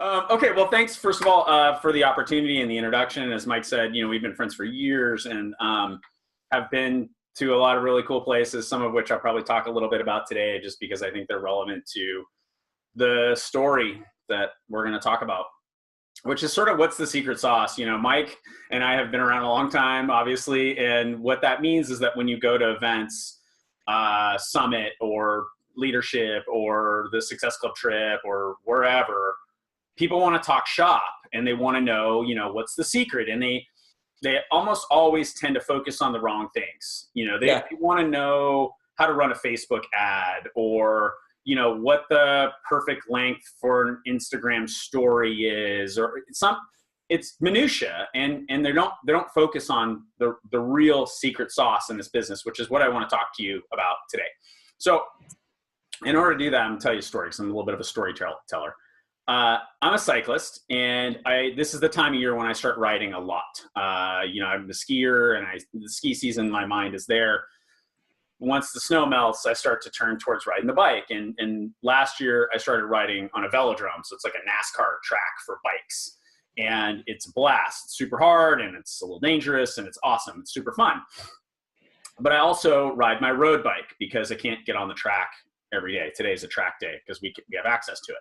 Okay, well, thanks first of all for the opportunity and the introduction. As Mike said, we've been friends for years and have been to a lot of really cool places. Some of which I'll probably talk a little bit about today, just because I think they're relevant to the story that we're going to talk about, which is sort of what's the secret sauce. Mike and I have been around a long time, obviously, and what that means is that when you go to events, Summit or Leadership or the Success Club trip or wherever, people want to talk shop and they want to know, what's the secret, and they almost always tend to focus on the wrong things. They want to know how to run a Facebook ad, or what the perfect length for an Instagram story is, or it's minutia, and they don't focus on the real secret sauce in this business, which is what I want to talk to you about today. So in order to do that, I'm going to tell you a story, because I'm a little bit of a storyteller. I'm a cyclist, and this is the time of year when I start riding a lot. I'm a skier, and the ski season in my mind is there. Once the snow melts, I start to turn towards riding the bike. And last year I started riding on a velodrome. So it's like a NASCAR track for bikes, and it's a blast. It's super hard, and it's a little dangerous, and it's awesome. It's super fun. But I also ride my road bike because I can't get on the track every day. Today's a track day because we have access to it.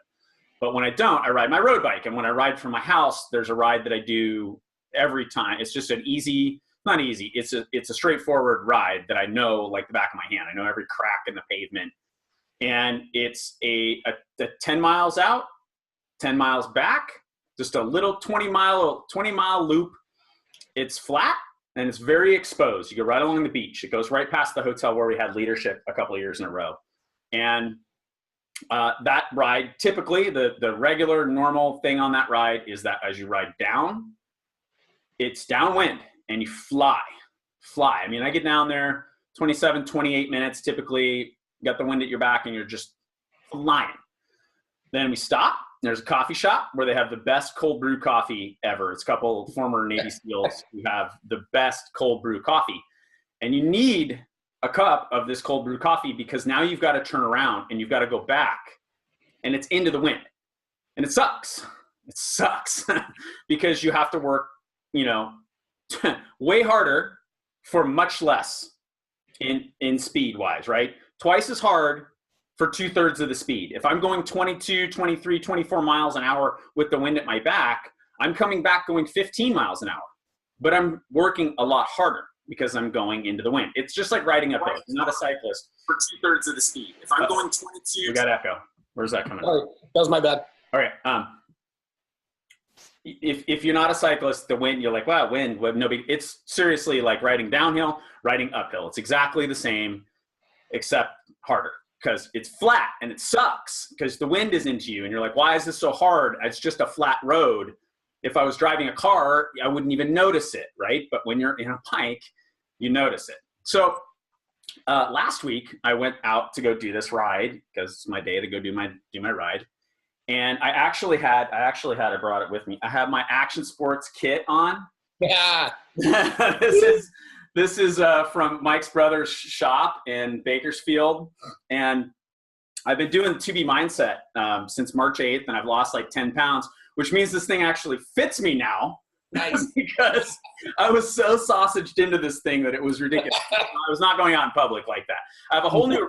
But when I don't, I ride my road bike. And when I ride from my house, there's a ride that I do every time. It's just not easy. It's a straightforward ride that I know like the back of my hand. I know every crack in the pavement. And it's a 10 miles out, 10 miles back, just a little 20 mile loop. It's flat and it's very exposed. You go right along the beach. It goes right past the hotel where we had Leadership a couple of years in a row. And that ride, typically the regular normal thing on that ride is that as you ride down, it's downwind and you fly. I mean, I get down there 27, 28 minutes, typically got the wind at your back and you're just flying. Then we stop. There's a coffee shop where they have the best cold brew coffee ever. It's a couple former Navy SEALs who have the best cold brew coffee. And you need a cup of this cold brew coffee because now you've got to turn around and you've got to go back, and it's into the wind. And it sucks. Because you have to work, way harder for much less in speed wise, right? Twice as hard for 2/3 of the speed. If I'm going 22, 23, 24 miles an hour with the wind at my back, I'm coming back going 15 miles an hour, but I'm working a lot harder because I'm going into the wind. It's just like riding uphill. I'm not a cyclist. For 2/3 of the speed. If I'm going 22. We got echo. Where's that coming from? That was my bad. All right. If you're not a cyclist, the wind, you're like, wow, wind. No big. It's seriously like riding downhill, riding uphill. It's exactly the same, except harder because it's flat and it sucks because the wind is into you. And you're like, why is this so hard? It's just a flat road. If I was driving a car, I wouldn't even notice it, right? But when you're in a bike, you notice it. So last week, I went out to go do this ride because it's my day to go do my ride. And I brought it with me. I have my Action Sports kit on. Yeah. This is from Mike's brother's shop in Bakersfield. And I've been doing 2B Mindset since March 8th, and I've lost like 10 pounds, which means this thing actually fits me now. Nice. Because I was so sausaged into this thing that it was ridiculous. I was not going out in public like that. I have a whole new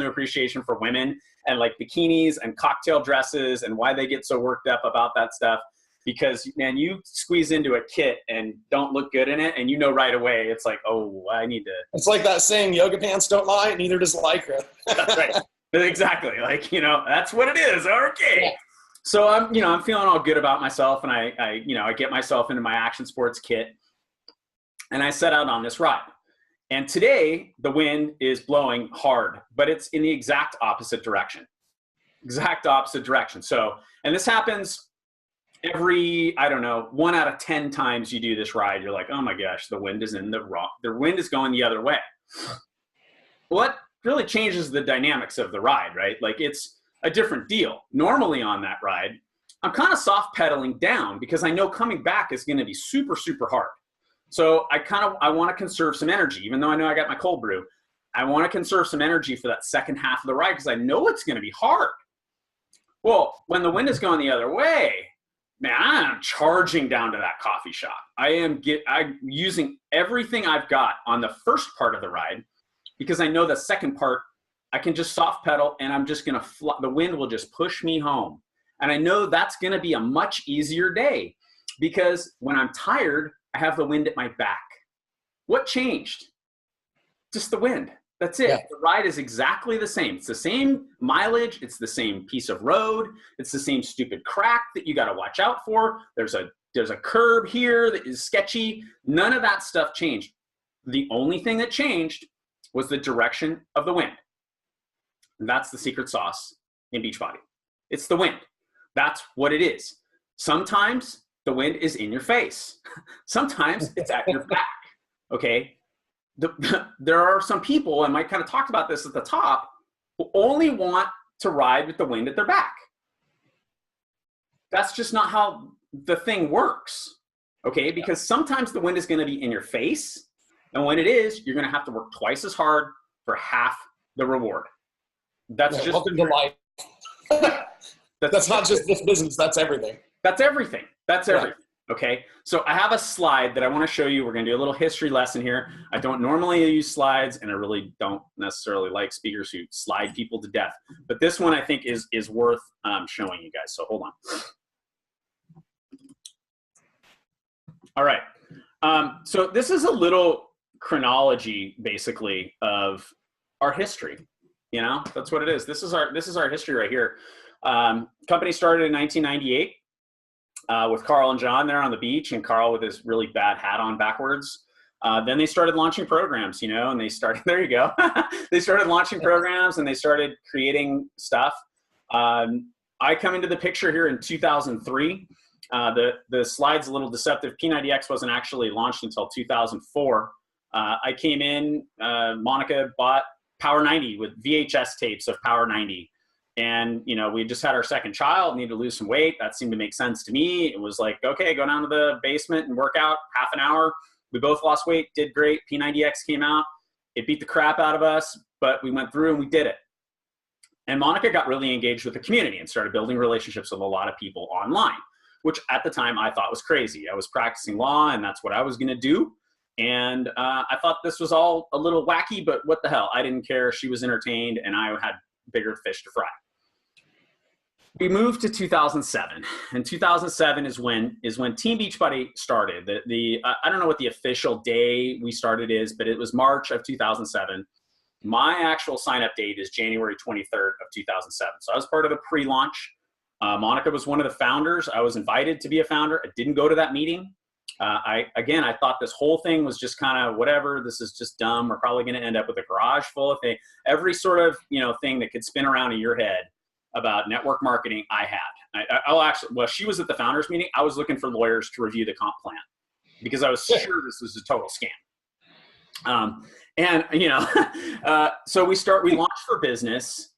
appreciation for women and like bikinis and cocktail dresses and why they get so worked up about that stuff. Because, man, you squeeze into a kit and don't look good in it, and right away, it's like, oh, I need to. It's like that saying, yoga pants don't lie, neither does Lycra. That's right. Exactly. Like, that's what it is. Okay. Yeah. So I'm feeling all good about myself, and I get myself into my Action Sports kit, and I set out on this ride. And today the wind is blowing hard, but it's in the exact opposite direction. So, and this happens every, 1 out of 10 times you do this ride, you're like, oh my gosh, the wind is the wind is going the other way. What really changes the dynamics of the ride, right? Like it's a different deal. Normally on that ride, I'm kind of soft pedaling down because I know coming back is going to be super, super hard. So I want to conserve some energy, even though I know I got my cold brew. I want to conserve some energy for that second half of the ride because I know it's going to be hard. Well, when the wind is going the other way, man, I'm charging down to that coffee shop. I'm using everything I've got on the first part of the ride, because I know the second part, I can just soft pedal and I'm just going to the wind will just push me home. And I know that's going to be a much easier day, because when I'm tired, I have the wind at my back. What changed? Just the wind. That's it. Yeah. The ride is exactly the same. It's the same mileage. It's the same piece of road. It's the same stupid crack that you got to watch out for. There's a curb here that is sketchy. None of that stuff changed. The only thing that changed was the direction of the wind. And that's the secret sauce in Beachbody. It's the wind. That's what it is. Sometimes the wind is in your face. Sometimes it's at your back. Okay. There are some people, and Mike kind of talked about this at the top, who only want to ride with the wind at their back. That's just not how the thing works. Okay. Because sometimes the wind is going to be in your face. And when it is, you're going to have to work twice as hard for half the reward. That's just welcome to life. That's not just this business. That's everything. That's everything. That's everything. Okay. So I have a slide that I want to show you. We're going to do a little history lesson here. I don't normally use slides, and I really don't necessarily like speakers who slide people to death. But this one I think is worth showing you guys. So hold on. All right. So this is a little chronology, basically, of our history. You know, that's what it is. This is our history right here. Company started in 1998 with Carl and John there on the beach, and Carl with his really bad hat on backwards. Then they started launching programs, you know, and they started, there you go. They started launching programs and they started creating stuff. I come into the picture here in 2003. The slide's a little deceptive. P90X wasn't actually launched until 2004. I came in, Monica bought Power 90 with VHS tapes of Power 90. And, you know, we just had our second child, needed to lose some weight. That seemed to make sense to me. It was like, okay, go down to the basement and work out half an hour. We both lost weight, did great. P90X came out. It beat the crap out of us, but we went through and we did it. And Monica got really engaged with the community and started building relationships with a lot of people online, which at the time I thought was crazy. I was practicing law and that's what I was going to do. And I thought this was all a little wacky, but what the hell? I didn't care. She was entertained and I had bigger fish to fry. We moved to 2007, and 2007 is when Team Beachbody started. I don't know what the official day we started is, but it was March of 2007. My actual sign-up date is January 23rd of 2007. So I was part of the pre-launch. Monica was one of the founders. I was invited to be a founder. I didn't go to that meeting. I thought this whole thing was just kind of whatever. This is just dumb. We're probably going to end up with a garage full of things. Every sort of thing that could spin around in your head about network marketing, I had. She was at the founders meeting. I was looking for lawyers to review the comp plan because I was sure this was a total scam. So we launched for business,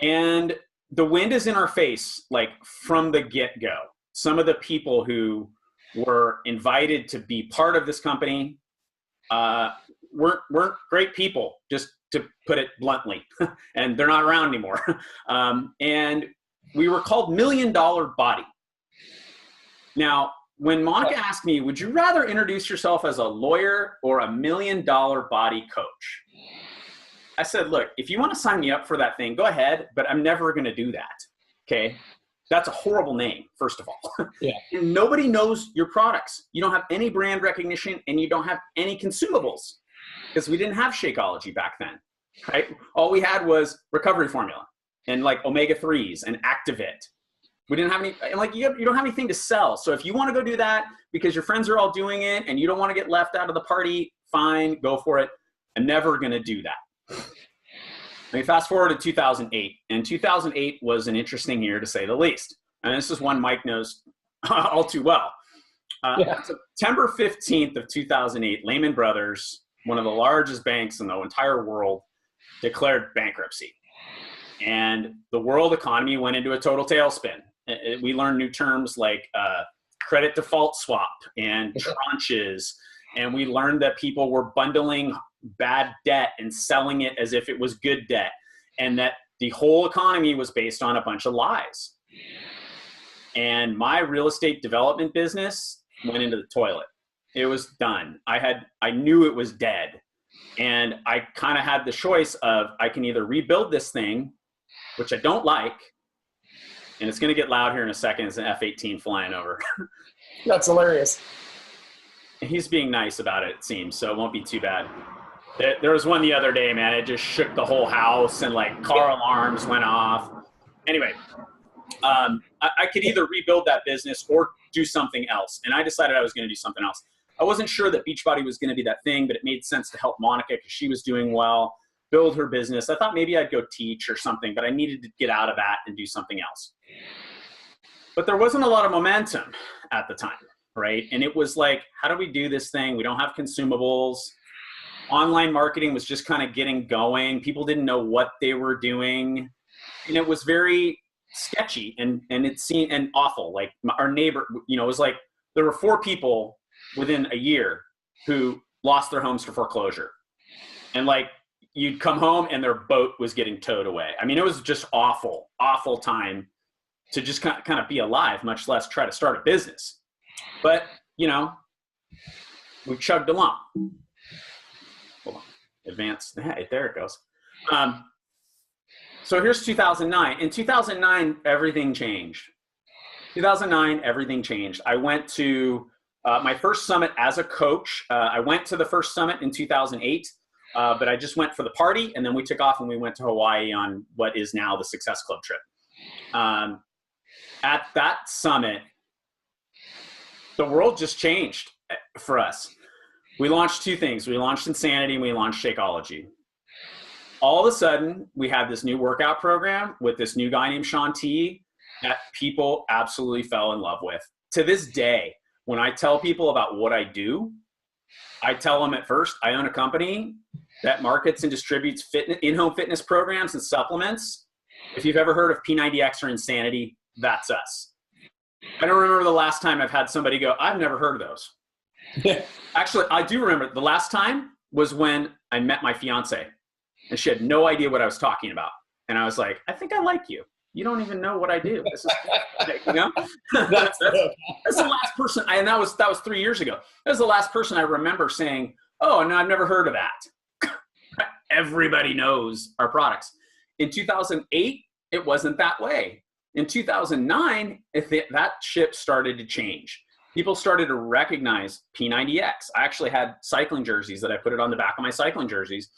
and the wind is in our face, like from the get-go. Some of the people who were invited to be part of this company weren't great people, just to put it bluntly, and they're not around anymore. And we were called $1 Million Body. Now, when Monica asked me, would you rather introduce yourself as a lawyer or $1 Million Body coach? I said, look, if you want to sign me up for that thing, go ahead, but I'm never going to do that. Okay. That's a horrible name, first of all. Yeah. And nobody knows your products. You don't have any brand recognition and you don't have any consumables because we didn't have Shakeology back then, right? All we had was recovery formula and like omega-3s and Activit. We didn't have any, like you don't have anything to sell. So if you want to go do that because your friends are all doing it and you don't want to get left out of the party, fine, go for it. I'm never going to do that. I mean, fast forward to 2008, and 2008 was an interesting year to say the least. And this is one Mike knows all too well. September 15th of 2008, Lehman Brothers, one of the largest banks in the entire world, declared bankruptcy. And the world economy went into a total tailspin. We learned new terms like credit default swap and tranches. And we learned that people were bundling bad debt and selling it as if it was good debt, and that the whole economy was based on a bunch of lies. And my real estate development business went into the toilet. It was done. I knew it was dead. And I kind of had the choice of, I can either rebuild this thing, which I don't like, and it's going to get loud here in a second. It's an F-18 flying over. That's hilarious. He's being nice about it, it seems, so it won't be too bad. There was one the other day, man. It just shook the whole house, and like car alarms went off. Anyway, I could either rebuild that business or do something else. And I decided I was going to do something else. I wasn't sure that Beachbody was going to be that thing, but it made sense to help Monica because she was doing well, build her business. I thought maybe I'd go teach or something, but I needed to get out of that and do something else. But there wasn't a lot of momentum at the time, right? And it was like, how do we do this thing? We don't have consumables. Online marketing was just kind of getting going. People didn't know what they were doing. And it was very sketchy and it seemed and awful. Like our neighbor, it was like there were 4 people within a year who lost their homes to foreclosure. And like you'd come home and their boat was getting towed away. I mean, it was just awful time to just kind of be alive, much less try to start a business. But, we chugged along. Hold on. Advance. There it goes. So here's 2009. In 2009, everything changed. 2009, everything changed. I went to my first summit as a coach. I went to the first summit in 2008, but I just went for the party, and then we took off and we went to Hawaii on what is now the Success Club trip. At that summit, the world just changed for us. We launched 2 things. We launched Insanity and we launched Shakeology. All of a sudden, we had this new workout program with this new guy named Shaun T that people absolutely fell in love with. To this day, when I tell people about what I do, I tell them at first, I own a company that markets and distributes in-home fitness programs and supplements. If you've ever heard of P90X or Insanity, that's us. I don't remember the last time I've had somebody go, I've never heard of those. Actually, I do remember the last time was when I met my fiance. And she had no idea what I was talking about. And I was like, I think I like you. You don't even know what I do. This is, that's the last person. And that was 3 years ago. That was the last person I remember saying, oh, no, I've never heard of that. Everybody knows our products. In 2008, it wasn't that way. In 2009, that ship started to change. People started to recognize P90X. I actually had cycling jerseys that I put it on the back of my cycling jerseys.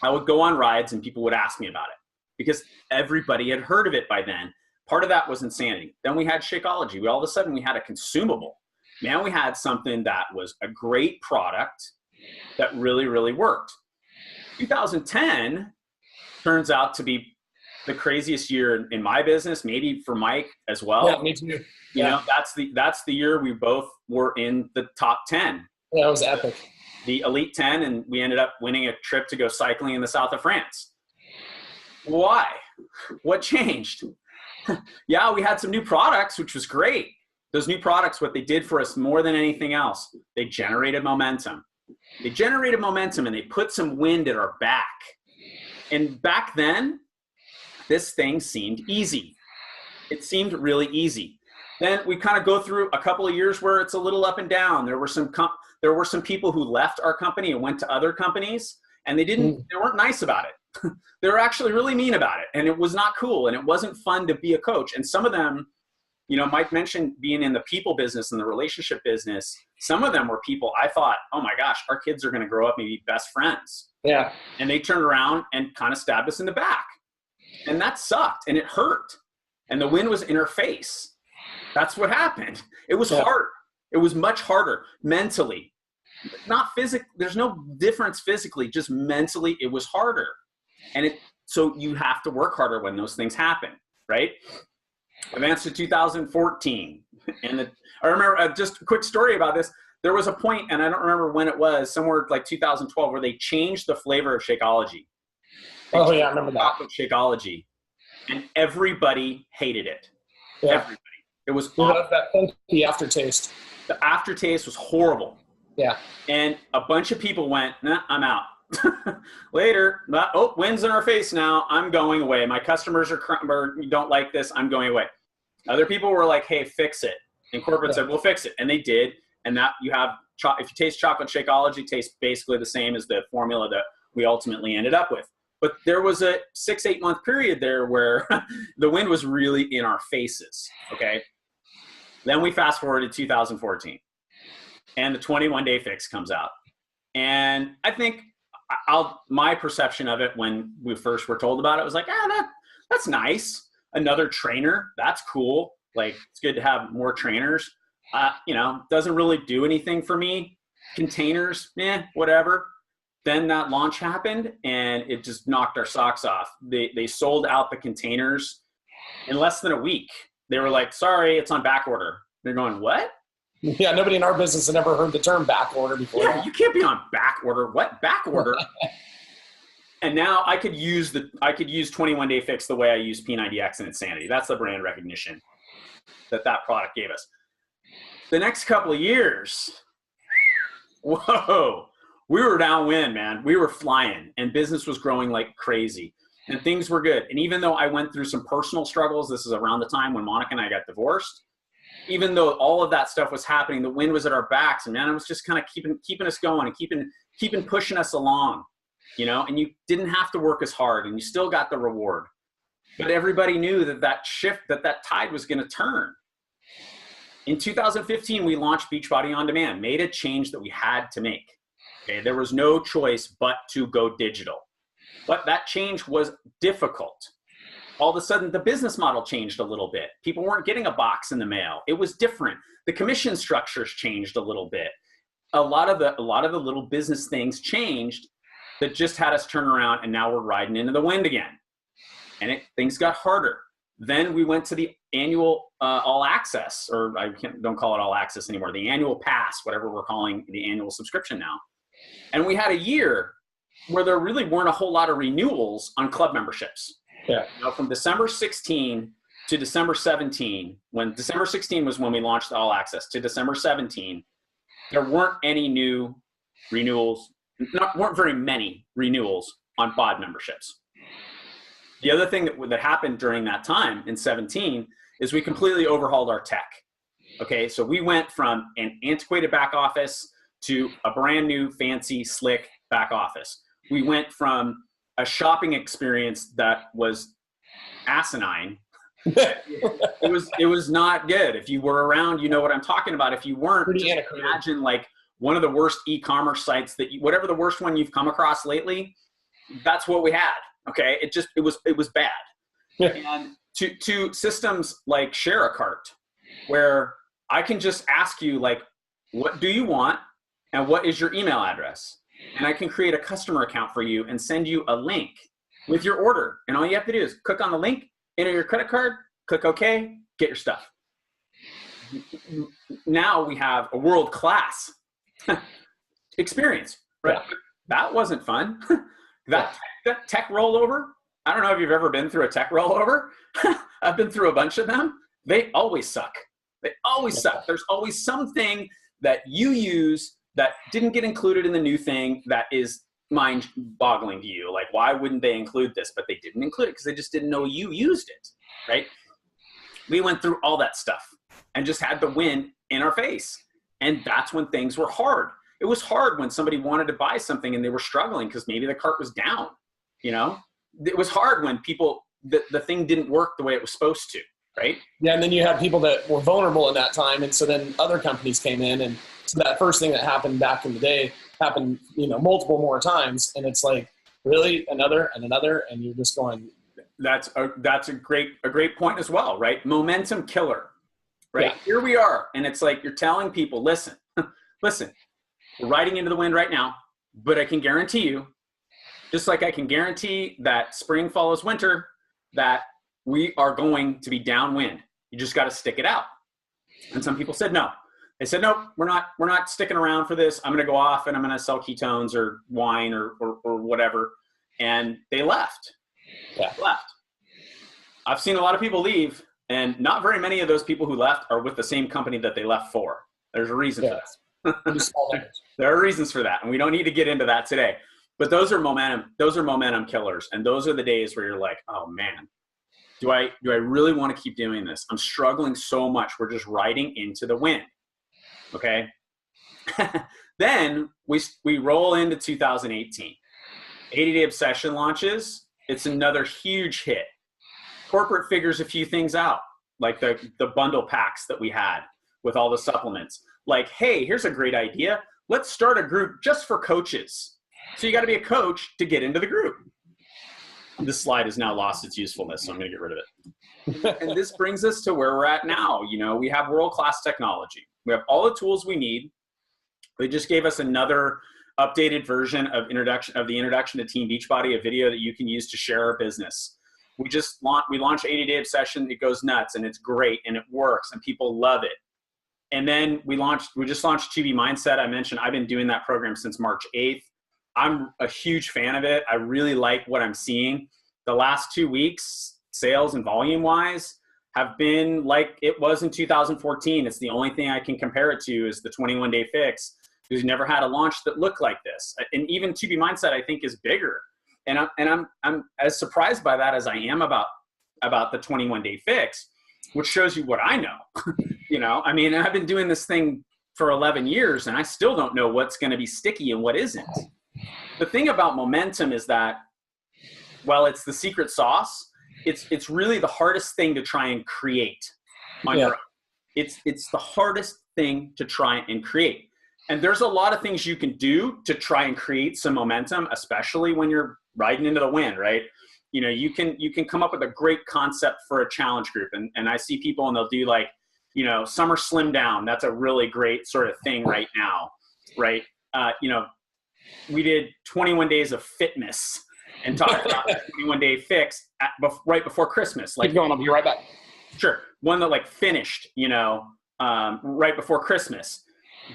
I would go on rides and people would ask me about it because everybody had heard of it by then. Part of that was Insanity. Then we had Shakeology. All of a sudden we had a consumable. Now we had something that was a great product that really, really worked. 2010 turns out to be the craziest year in my business, maybe for Mike as well. Yeah, me too. That's the year we both were in the top 10. Yeah, it was epic. The Elite 10, and we ended up winning a trip to go cycling in the south of France. Why? What changed? Yeah, we had some new products, which was great. Those new products, what they did for us more than anything else, they generated momentum. They generated momentum and they put some wind at our back. And back then, this thing seemed easy. It seemed really easy. Then we kind of go through a couple of years where it's a little up and down. There were some people who left our company and went to other companies, and they weren't nice about it. They were actually really mean about it, and it was not cool, and it wasn't fun to be a coach. And some of them, Mike mentioned being in the people business and the relationship business. Some of them were people I thought, oh my gosh, our kids are going to grow up and be best friends. Yeah. And they turned around and kind of stabbed us in the back. And that sucked, and it hurt. And the wind was in our face. That's what happened. It was hard. It was much harder mentally, not physically. There's no difference physically, just mentally it was harder. And so you have to work harder when those things happen, right? Advance to 2014. And I remember just a quick story about this. There was a point, and I don't remember when it was, somewhere like 2012, where they changed the flavor of Shakeology. Oh yeah, I remember that. Shakeology. And everybody hated it. Yeah. Everybody. It was awful. That funky aftertaste. The aftertaste was horrible. Yeah. And a bunch of people went, nah, I'm out. Later, wind's in our face now. I'm going away. My customers don't like this. I'm going away. Other people were like, hey, fix it. And corporate said, we'll fix it. And they did. And that you have, if you taste chocolate Shakeology, it tastes basically the same as the formula that we ultimately ended up with. But there was a 6-8 month period there where the wind was really in our faces. Okay. Then we fast forward to 2014 and the 21-day fix comes out. And I think my perception of it when we first were told about it was like, that's nice. Another trainer. That's cool. Like, it's good to have more trainers. Doesn't really do anything for me. Containers, whatever. Then that launch happened and it just knocked our socks off. They sold out the containers in less than a week. They were like, sorry, it's on back order. They're going, what? Yeah, nobody in our business had ever heard the term back order before. Yeah, you can't be on back order. What? Back order? And now I could use 21-day fix the way I use P90X and Insanity. That's the brand recognition that product gave us. The next couple of years, whoa, we were downwind, man. We were flying and business was growing like crazy and things were good. And even though I went through some personal struggles, this is around the time when Monica and I got divorced, even though all of that stuff was happening, the wind was at our backs and man, it was just kind of keeping us going and keeping pushing us along, and you didn't have to work as hard and you still got the reward. But everybody knew that shift, that tide was going to turn. In 2015, we launched Beachbody On Demand, made a change that we had to make. Okay, there was no choice but to go digital. But that change was difficult. All of a sudden, the business model changed a little bit. People weren't getting a box in the mail. It was different. The commission structures changed a little bit. A lot of the little business things changed that just had us turn around, and now we're riding into the wind again. And things got harder. Then we went to the annual all access, or don't call it all access anymore, the annual pass, whatever we're calling the annual subscription now. And we had a year where there really weren't a whole lot of renewals on club memberships. Yeah. From December 16 to December 17, when December 16 was when we launched all access, to December 17, there weren't any new renewals, weren't very many renewals on BOD memberships. The other thing that happened during that time in 17 is we completely overhauled our tech. Okay, so we went from an antiquated back office to a brand new, fancy, slick back office. We went from a shopping experience that was asinine. It was not good. If you were around, you know what I'm talking about. If you weren't, just imagine like one of the worst e-commerce sites whatever the worst one you've come across lately, that's what we had. Okay, it was bad. Yeah. And to systems like Share a Cart, where I can just ask you like, what do you want and what is your email address? And I can create a customer account for you and send you a link with your order. And all you have to do is click on the link, enter your credit card, click OK, get your stuff. Now we have a world-class experience, right? Yeah. That wasn't fun. That tech rollover, I don't know if you've ever been through a tech rollover. I've been through a bunch of them. They always suck. They always suck. There's always something that you use that didn't get included in the new thing that is mind-boggling to you. Like, why wouldn't they include this? But they didn't include it because they just didn't know you used it, right? We went through all that stuff and just had the wind in our face. And that's when things were hard. It was hard when somebody wanted to buy something and they were struggling because maybe the cart was down, It was hard when the thing didn't work the way it was supposed to, right? Yeah, and then you had people that were vulnerable in that time, and so then other companies came in, and so that first thing that happened back in the day happened, multiple more times, and it's like, really, another, and you're just going. That's a great point as well, right? Momentum killer, right? Yeah. Here we are, and it's like you're telling people, listen, we're riding into the wind right now, but I can guarantee you, just like I can guarantee that spring follows winter, that we are going to be downwind. You just got to stick it out. And some people said no. They said, no, we're not sticking around for this. I'm going to go off and I'm going to sell ketones or wine or whatever. And they left. Yeah. Left. I've seen a lot of people leave, and not very many of those people who left are with the same company that they left for. There's a reason for this. There are reasons for that, and we don't need to get into that today. But those are momentum killers, and those are the days where you're like, oh man, do I really want to keep doing this? I'm struggling so much. We're just riding into the wind. Okay. Then we roll into 2018. 80-Day Obsession launches. It's another huge hit. Corporate figures a few things out, like the bundle packs that we had with all the supplements. Like, hey, here's a great idea. Let's start a group just for coaches. So you got to be a coach to get into the group. This slide has now lost its usefulness, so I'm going to get rid of it. And this brings us to where we're at now. You know, we have world-class technology. We have all the tools we need. They just gave us another updated version of the introduction to Team Beachbody, a video that you can use to share our business. We launched 80-Day Obsession. It goes nuts, and it's great, and it works, and people love it. And then we just launched 2B Mindset. I mentioned I've been doing that program since March 8th. I'm a huge fan of it. I really like what I'm seeing. The last 2 weeks, sales and volume wise, have been like it was in 2014. It's the only thing I can compare it to is the 21-day fix, because we never had a launch that looked like this. And even 2B Mindset, I think, is bigger. And I'm as surprised by that as I am about the 21-day fix, which shows you what I know. You know, I mean, I've been doing this thing for 11 years, and I still don't know what's going to be sticky and what isn't. The thing about momentum is that, while it's the secret sauce, it's really the hardest thing to try and create on your own. It's the hardest thing to try and create. And there's a lot of things you can do to try and create some momentum, especially when you're riding into the wind, right? You know, you can come up with a great concept for a challenge group. And I see people and they'll do like, you know, summer slim down. That's a really great sort of thing right now, right? You know, we did 21 days of fitness and talked about the 21-day fix right before Christmas. Like, keep going, I'll be right back. Sure. One that like finished, you know, right before Christmas.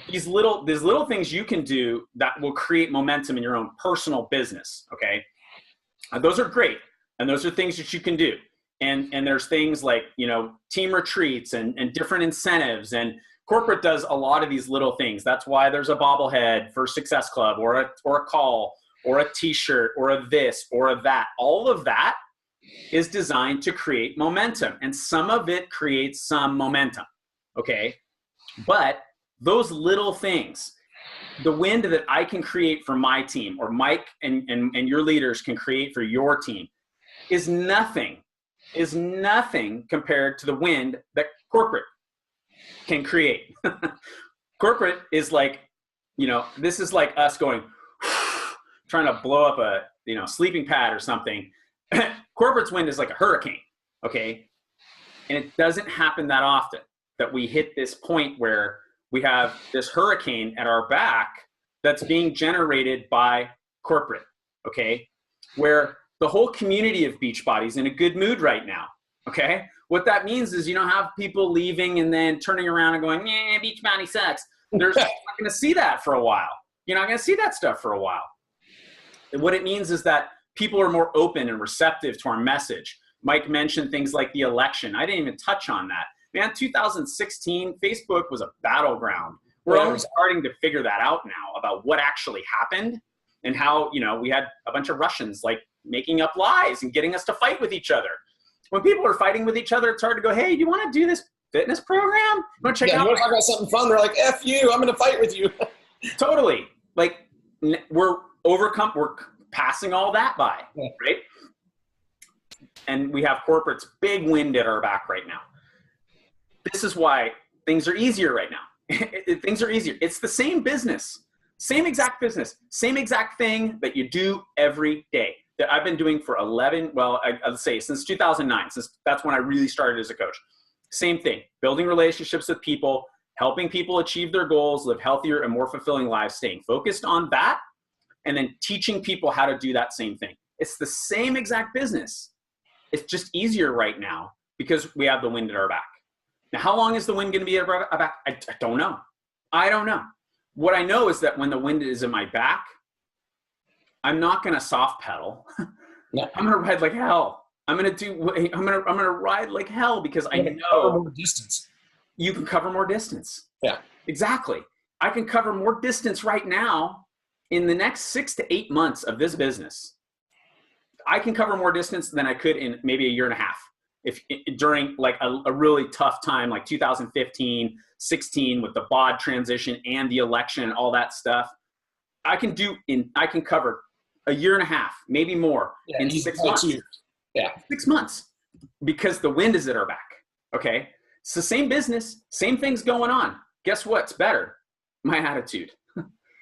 These little things you can do that will create momentum in your own personal business. Okay. Those are great. And those are things that you can do. And there's things like, you know, team retreats and different incentives, and corporate does a lot of these little things. That's why there's a bobblehead for Success Club, or a call, or a t-shirt, or a this, or a that. All of that is designed to create momentum, and some of it creates some momentum. Okay. But those little things, the wind that I can create for my team, or Mike and your leaders can create for your team, is nothing compared to the wind that corporate can create. Corporate is like, you know, this is like us going, trying to blow up a, you know, sleeping pad or something. Corporate's wind is like a hurricane. Okay. And it doesn't happen that often that we hit this point where we have this hurricane at our back that's being generated by corporate. Okay. Where the whole community of Beachbody is in a good mood right now. Okay. What that means is you don't have people leaving and then turning around and going, yeah, Beachbody sucks. There's not going to see that for a while. You're not going to see that stuff for a while. And what it means is that people are more open and receptive to our message. Mike mentioned things like the election. I didn't even touch on that. Man, 2016, Facebook was a battleground. We're only starting to figure that out now about what actually happened and how, you know, we had a bunch of Russians like making up lies and getting us to fight with each other. When people are fighting with each other, it's hard to go, hey, do you want to do this fitness program? You want to check out? You want to talk about something fun? They're like, F you, I'm going to fight with you. Totally. Like we're passing all that by, right? And we have corporate's big wind at our back right now. This is why things are easier right now. Things are easier. It's the same business, same exact business, same exact thing that you do every day that I've been doing for I'd say since 2009, since that's when I really started as a coach. Same thing, building relationships with people, helping people achieve their goals, live healthier and more fulfilling lives, staying focused on that, and then teaching people how to do that same thing. It's the same exact business. It's just easier right now because we have the wind at our back. Now, how long is the wind going to be at our back? I don't know. I don't know. What I know is that when the wind is in my back, I'm not going to soft pedal. Yeah. I'm going to ride like hell. I'm going to ride like hell because I know cover more distance. You can cover more distance. Yeah, exactly. I can cover more distance right now in the next 6 to 8 months of this business. I can cover more distance than I could in maybe a year and a half. if during like a really tough time, like 2015, 16 with the BOD transition and the election and all that stuff, I can cover a year and a half, maybe more in 6 months. 2 years. Yeah. 6 months, because the wind is at our back. Okay. It's the same business, same things going on. Guess what's better? My attitude.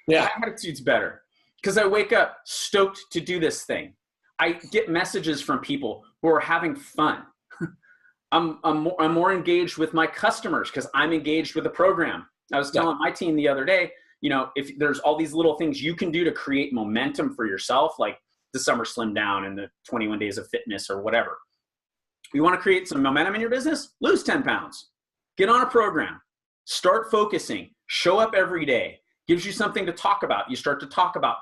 Yeah. My attitude's better because I wake up stoked to do this thing. I get messages from people who are having fun. I'm more engaged with my customers because I'm engaged with the program. I was telling my team the other day, you know, if there's all these little things you can do to create momentum for yourself, like the Summer Slim Down and the 21 Days of Fitness or whatever. You want to create some momentum in your business? Lose 10 pounds. Get on a program. Start focusing. Show up every day. Gives you something to talk about. You start to talk about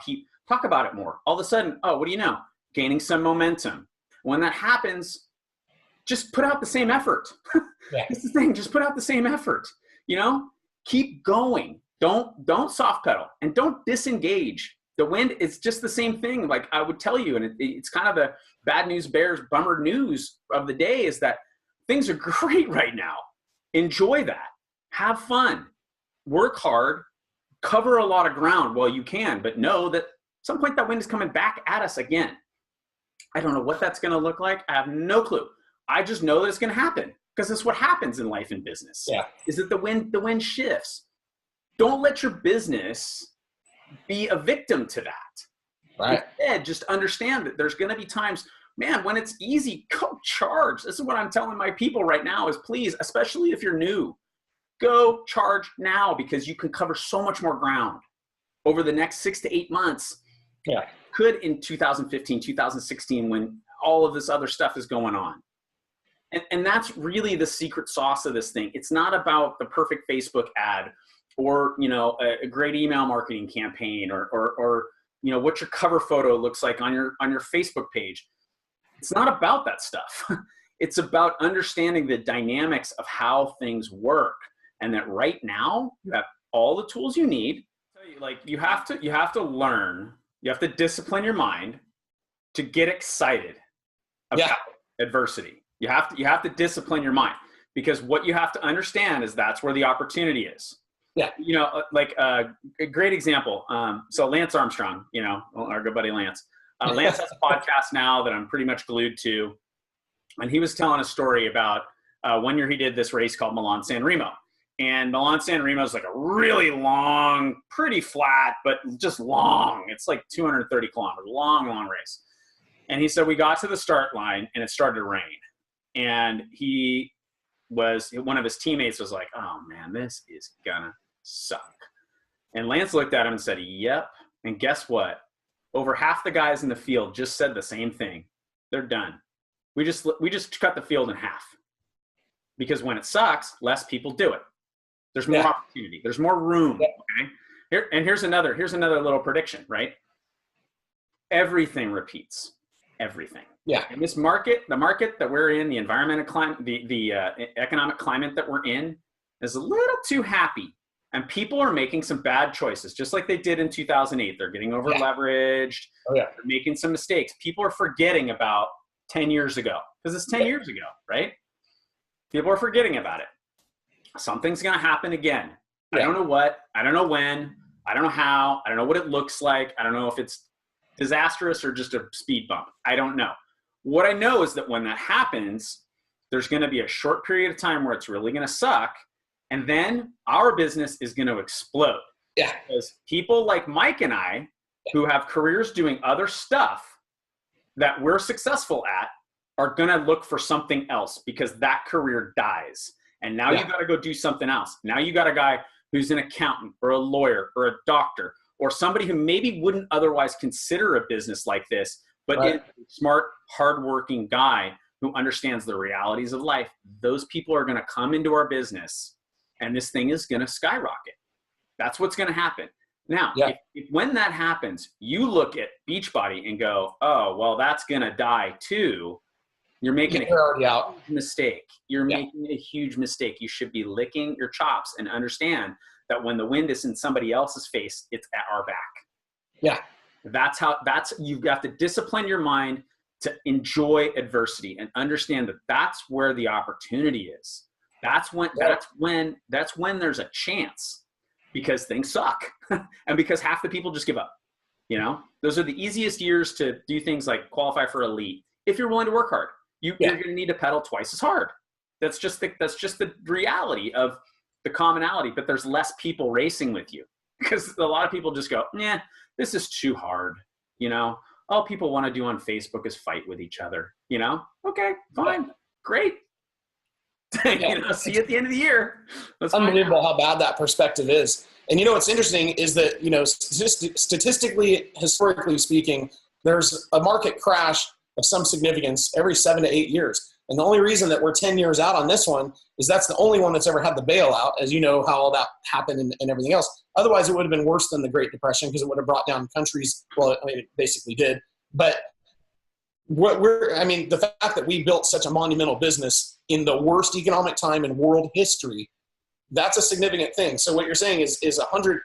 it more. All of a sudden, oh, what do you know? Gaining some momentum. When that happens, just put out the same effort. Yeah. It's the thing. Just put out the same effort. You know, keep going. Don't soft pedal and don't disengage. The wind is just the same thing. Like I would tell you, and it's kind of the bad news bears bummer news of the day is that things are great right now. Enjoy that. Have fun. Work hard. Cover a lot of ground while you can, but know that at some point that wind is coming back at us again. I don't know what that's going to look like. I have no clue. I just know that it's going to happen because it's what happens in life and business. Yeah. Is that the wind shifts. Don't let your business be a victim to that. Right. Instead, just understand that there's going to be times, man, when it's easy, go charge. This is what I'm telling my people right now is please, especially if you're new, go charge now because you can cover so much more ground over the next 6 to 8 months. Yeah. Could in 2015, 2016, when all of this other stuff is going on. And that's really the secret sauce of this thing. It's not about the perfect Facebook ad or, you know, a great email marketing campaign or you know, what your cover photo looks like on your Facebook page. It's not about that stuff. It's about understanding the dynamics of how things work. And that right now you have all the tools you need. Like you have to learn, you have to discipline your mind to get excited about adversity. You have to discipline your mind because what you have to understand is that's where the opportunity is. Yeah. You know, like a great example. So Lance Armstrong, you know, our good buddy Lance. Lance has a podcast now that I'm pretty much glued to. And he was telling a story about one year he did this race called Milan San Remo. And Milan San Remo is like a really long, pretty flat, but just long. It's like 230 kilometers, long race. And he said, we got to the start line and it started to rain. And one of his teammates was like, oh man, this is gonna suck. And Lance looked at him and said, yep. And guess what? Over half the guys in the field just said the same thing. They're done. We just cut the field in half. Because when it sucks, less people do it. There's more opportunity. There's more room. Okay. Here's another little prediction, right? Everything repeats. Everything. Yeah. In this market, the market that we're in, the environmental climate, the economic climate that we're in is a little too happy. And people are making some bad choices, just like they did in 2008. They're getting over leveraged. Oh, yeah. They're making some mistakes. People are forgetting about 10 years ago because it's 10 years ago, right? People are forgetting about it. Something's going to happen again. I don't know what. I don't know when. I don't know how. I don't know what it looks like. I don't know if it's disastrous or just a speed bump. I don't know. What I know is that when that happens, there's going to be a short period of time where it's really going to suck. And then our business is going to explode. Yeah. Because people like Mike and I, who have careers doing other stuff that we're successful at, are going to look for something else because that career dies. And now you got to go do something else. Now you got a guy who's an accountant or a lawyer or a doctor or somebody who maybe wouldn't otherwise consider a business like this, but is a smart, hardworking guy who understands the realities of life. Those people are going to come into our business and this thing is going to skyrocket. That's what's going to happen. Now, if when that happens, you look at Beachbody and go, oh, well, that's going to die too. You're making a huge mistake. You're making a huge mistake. You should be licking your chops and understand that when the wind is in somebody else's face, it's at our back. Yeah. You have to discipline your mind to enjoy adversity and understand that that's where the opportunity is. That's when there's a chance, because things suck and because half the people just give up. You know, those are the easiest years to do things like qualify for elite. If you're willing to work hard, you're going to need to pedal twice as hard. That's just the reality of the commonality, but there's less people racing with you because a lot of people just go, yeah, this is too hard. You know, all people want to do on Facebook is fight with each other, you know? Okay, fine. Great. You know, see you at the end of the year. It's unbelievable how bad that perspective is. And you know, what's interesting is that, you know, statistically, historically speaking, there's a market crash of some significance every 7 to 8 years. And the only reason that we're 10 years out on this one is that's the only one that's ever had the bailout, as you know how all that happened and everything else. Otherwise, it would have been worse than the Great Depression because it would have brought down countries. Well, I mean, it basically did. But the fact that we built such a monumental business in the worst economic time in world history, that's a significant thing. So what you're saying is 100%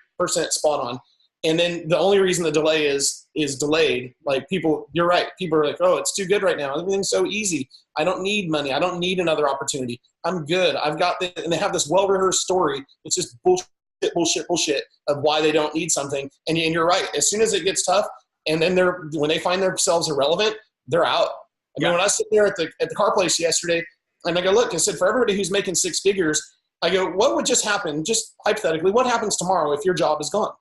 spot on. And then the only reason the delay is delayed, like people, you're right. People are like, oh, it's too good right now. Everything's so easy. I don't need money. I don't need another opportunity. I'm good. I've got this. And they have this well-rehearsed story. It's just bullshit of why they don't need something. And you're right. As soon as it gets tough, and then when they find themselves irrelevant, they're out. I mean, when I sit there at the car place yesterday, and I go, look, I said, for everybody who's making six figures, I go, what would just happen, just hypothetically, what happens tomorrow if your job is gone?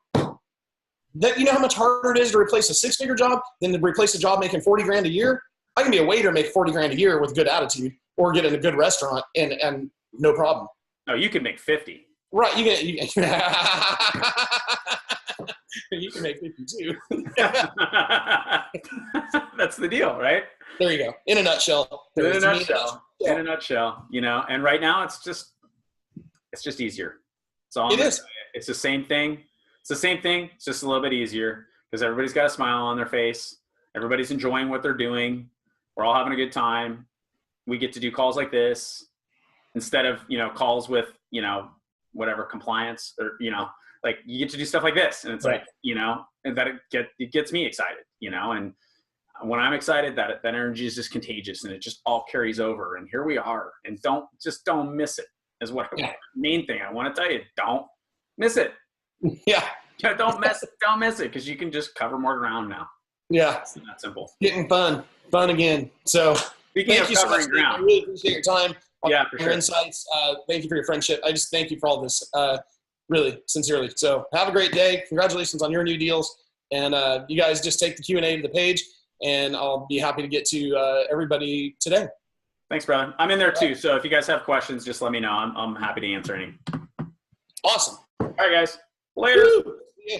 That, you know how much harder it is to replace a six-figure job than to replace a job making 40 grand a year? I can be a waiter, make 40 grand a year with good attitude, or get in a good restaurant and no problem. No, you can make 50. Right. You can make 50 too. That's the deal, right? There you go. In a nutshell. In a nutshell, you know, and right now it's just easier. It's the same thing. It's the same thing. It's just a little bit easier because everybody's got a smile on their face. Everybody's enjoying what they're doing. We're all having a good time. We get to do calls like this instead of, you know, calls with, you know, whatever compliance or, you know, like you get to do stuff like this. And it's right. Like, you know, and that it gets me excited, you know, and when I'm excited, that energy is just contagious and it just all carries over. And here we are. And don't miss it is what main thing I want to tell you. Don't miss it. Yeah. Don't miss it because you can just cover more ground now. Yeah. It's not simple. Getting fun again. So thank you so much. I really appreciate your time. For sure. Insights. Thank you for your friendship. I just thank you for all this, really sincerely. So have a great day. Congratulations on your new deals. And you guys just take the Q&A to the page and I'll be happy to get to everybody today. Thanks, brother. I'm in there too. So if you guys have questions, just let me know. I'm happy to answer any. Awesome. All right, guys. Later. Yeah.